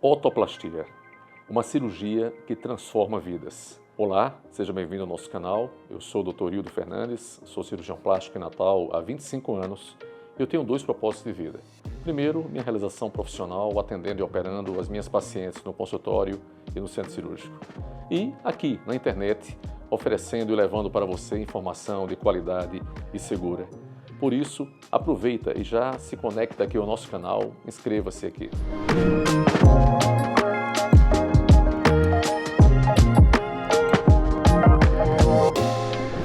Otoplastia, uma cirurgia que transforma vidas. Olá, seja bem-vindo ao nosso canal. Eu sou o Dr. Hildo Fernandes, sou cirurgião plástico em Natal há 25 anos e eu tenho dois propósitos de vida. Primeiro, minha realização profissional, atendendo e operando as minhas pacientes no consultório e no centro cirúrgico. E aqui, na internet, oferecendo e levando para você informação de qualidade e segura. Por isso, aproveita e já se conecta aqui ao nosso canal, inscreva-se aqui.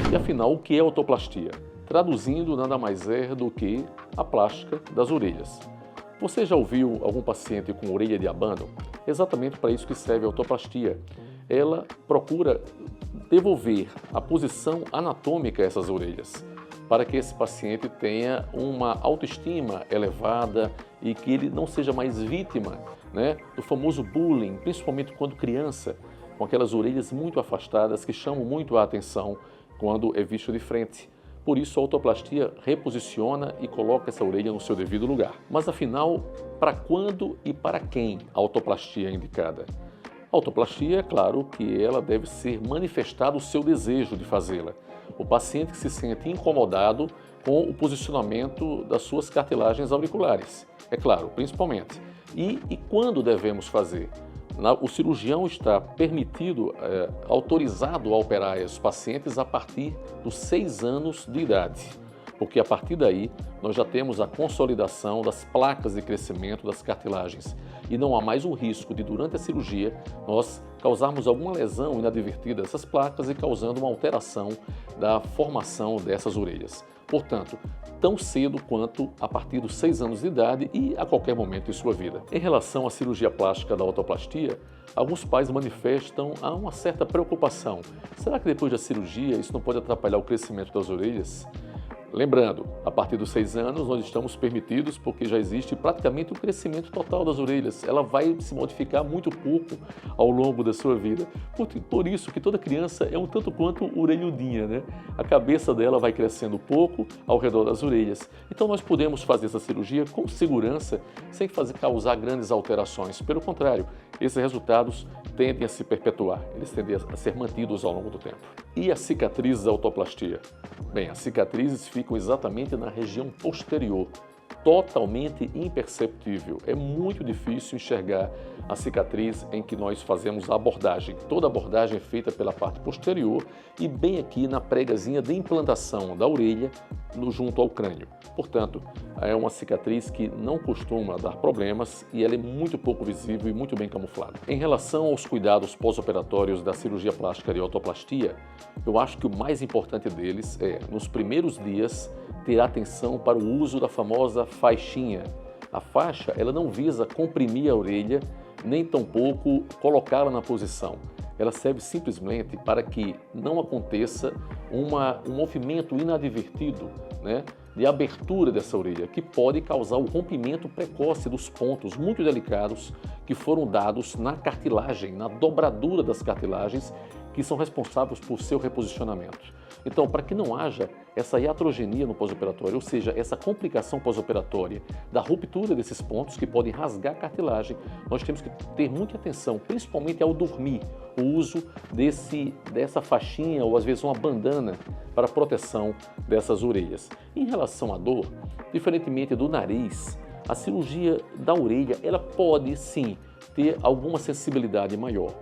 E afinal, o que é otoplastia? Traduzindo, nada mais é do que a plástica das orelhas. Você já ouviu algum paciente com orelha de abano? Exatamente para isso que serve a otoplastia. Ela procura devolver a posição anatômica a essas orelhas, para que esse paciente tenha uma autoestima elevada e que ele não seja mais vítima, do famoso bullying, principalmente quando criança, com aquelas orelhas muito afastadas que chamam muito a atenção quando é visto de frente. Por isso a otoplastia reposiciona e coloca essa orelha no seu devido lugar. Mas afinal, para quando e para quem a otoplastia é indicada? A otoplastia, é claro que ela deve ser manifestado o seu desejo de fazê-la. O paciente que se sente incomodado com o posicionamento das suas cartilagens auriculares, é claro, principalmente. E quando devemos fazer? O cirurgião está permitido, autorizado a operar esses pacientes a partir dos 6 anos de idade, porque a partir daí nós já temos a consolidação das placas de crescimento das cartilagens e não há mais o risco de, durante a cirurgia, nós causarmos alguma lesão inadvertida dessas placas e causando uma alteração da formação dessas orelhas. Portanto, tão cedo quanto a partir dos 6 anos de idade e a qualquer momento em sua vida. Em relação à cirurgia plástica da otoplastia, alguns pais manifestam uma certa preocupação. Será que depois da cirurgia isso não pode atrapalhar o crescimento das orelhas? Lembrando, a partir dos 6 anos nós estamos permitidos porque já existe praticamente o crescimento total das orelhas. Ela vai se modificar muito pouco ao longo da sua vida. Por isso que toda criança é um tanto quanto orelhudinha, A cabeça dela vai crescendo pouco ao redor das orelhas. Então nós podemos fazer essa cirurgia com segurança, sem causar grandes alterações. Pelo contrário, esses resultados tendem a se perpetuar, eles tendem a ser mantidos ao longo do tempo. E as cicatrizes da otoplastia? Bem, as cicatrizes ficam exatamente na região posterior, totalmente imperceptível. É muito difícil enxergar a cicatriz em que nós fazemos a abordagem. Toda a abordagem é feita pela parte posterior e bem aqui na pregazinha de implantação da orelha, junto ao crânio. Portanto, é uma cicatriz que não costuma dar problemas e ela é muito pouco visível e muito bem camuflada. Em relação aos cuidados pós-operatórios da cirurgia plástica de otoplastia, eu acho que o mais importante deles é, nos primeiros dias, ter atenção para o uso da famosa faixinha. A faixa, ela não visa comprimir a orelha, nem tampouco colocá-la na posição. Ela serve simplesmente para que não aconteça um movimento inadvertido, de abertura dessa orelha, que pode causar o rompimento precoce dos pontos muito delicados que foram dados na cartilagem, na dobradura das cartilagens, que são responsáveis por seu reposicionamento. Então, para que não haja essa iatrogenia no pós-operatório, ou seja, essa complicação pós-operatória da ruptura desses pontos que podem rasgar a cartilagem, nós temos que ter muita atenção, principalmente ao dormir, o uso dessa faixinha ou às vezes uma bandana para proteção dessas orelhas. Em relação à dor, diferentemente do nariz, a cirurgia da orelha ela pode sim ter alguma sensibilidade maior.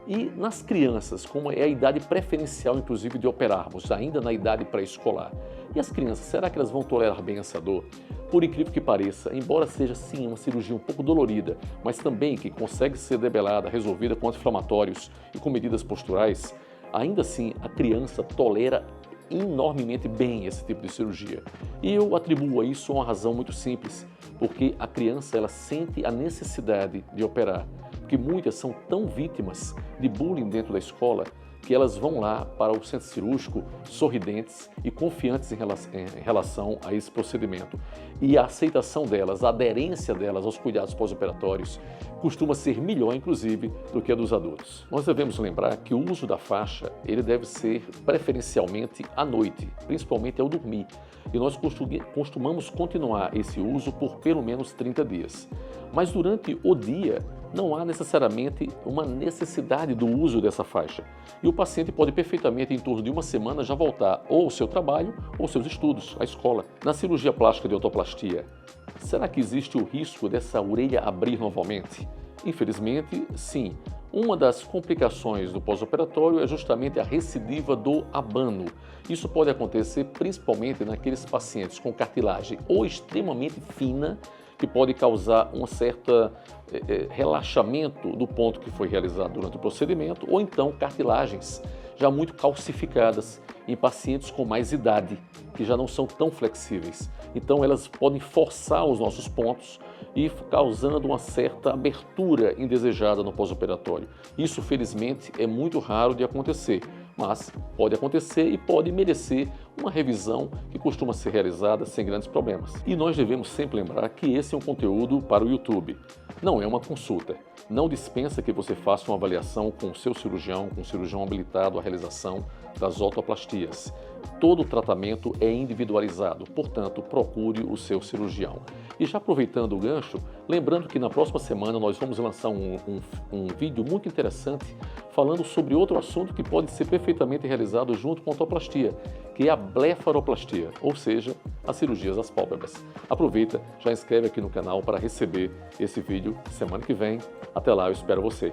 E nas crianças, como é a idade preferencial, inclusive, de operarmos, ainda na idade pré-escolar. E as crianças, será que elas vão tolerar bem essa dor? Por incrível que pareça, embora seja sim uma cirurgia um pouco dolorida, mas também que consegue ser debelada, resolvida com anti-inflamatórios e com medidas posturais, ainda assim a criança tolera enormemente bem esse tipo de cirurgia. E eu atribuo a isso uma razão muito simples, porque a criança ela sente a necessidade de operar, porque muitas são tão vítimas de bullying dentro da escola que elas vão lá para o centro cirúrgico sorridentes e confiantes em relação a esse procedimento. E a aceitação delas, a aderência delas aos cuidados pós-operatórios costuma ser melhor, inclusive, do que a dos adultos. Nós devemos lembrar que o uso da faixa ele deve ser preferencialmente à noite, principalmente ao dormir. E nós costumamos continuar esse uso por pelo menos 30 dias. Mas durante o dia, não há necessariamente uma necessidade do uso dessa faixa. E o paciente pode perfeitamente, em torno de uma semana, já voltar ou ao seu trabalho ou aos seus estudos, à escola. Na cirurgia plástica de otoplastia, será que existe o risco dessa orelha abrir novamente? Infelizmente, sim. Uma das complicações do pós-operatório é justamente a recidiva do abano. Isso pode acontecer principalmente naqueles pacientes com cartilagem ou extremamente fina, que pode causar um certo relaxamento do ponto que foi realizado durante o procedimento, ou então cartilagens já muito calcificadas em pacientes com mais idade, que já não são tão flexíveis. Então elas podem forçar os nossos pontos e causando uma certa abertura indesejada no pós-operatório. Isso, felizmente, é muito raro de acontecer, mas pode acontecer e pode merecer uma revisão que costuma ser realizada sem grandes problemas. E nós devemos sempre lembrar que esse é um conteúdo para o YouTube, não é uma consulta. Não dispensa que você faça uma avaliação com o seu cirurgião, com o cirurgião habilitado à realização das otoplastias. Todo o tratamento é individualizado, portanto, procure o seu cirurgião. E já aproveitando o gancho, lembrando que na próxima semana nós vamos lançar um vídeo muito interessante falando sobre outro assunto que pode ser perfeitamente realizado junto com a otoplastia, que é a blefaroplastia, ou seja, as cirurgias das pálpebras. Aproveita, já inscreve aqui no canal para receber esse vídeo semana que vem. Até lá, eu espero você.